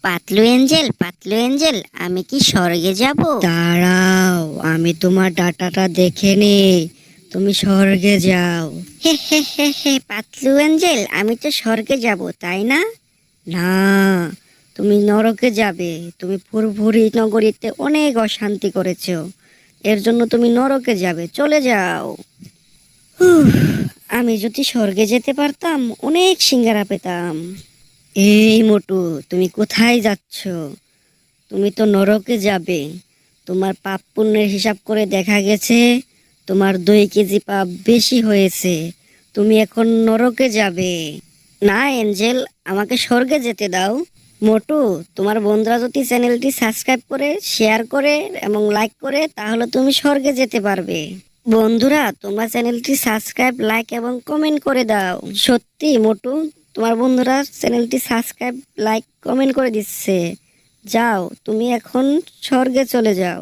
Patlu Angel, আমি কি স্বর্গে যাব? দাঁড়াও, আমি তোমার ডাটাটা দেখে নি। তুমি স্বর্গে যাও। হে হে হে হে, পাতলু এঞ্জেল, আমি তো স্বর্গে যাব, তাই না? না, তুমি নরকে যাবে। তুমি ফুরফুরি নগরীতে অনেক অশান্তি করেছো, এর জন্য তুমি নরকে যাবে। চলে যাও। উফ, আমি যদি স্বর্গে যেতে পারতাম অনেক সিঙ্গারা পেতাম। এই মোটু, তুমি কোথায় যাচ্ছ? তুমি তো নরকে যাবে। তোমার পাপ পুণ্যের হিসাব করে দেখা গেছে তোমার 2 কেজি পাপ বেশি হয়েছে। তুমি এখন নরকে যাবে। না এঞ্জেল, আমাকে স্বর্গে যেতে দাও। মোটু, তোমার বন্ধুরা যদি চ্যানেলটি সাবস্ক্রাইব করে, শেয়ার করে এবং লাইক করে, তাহলে তুমি স্বর্গে যেতে পারবে। বন্ধুরা, তোমরা চ্যানেলটি সাবস্ক্রাইব, লাইক এবং কমেন্ট করে দাও। সত্যি মোটু, তোমার বন্ধুরা চ্যানেলটি সাবস্ক্রাইব, লাইক, কমেন্ট করে দিচ্ছে। যাও, তুমি এখন স্বর্গে চলে যাও।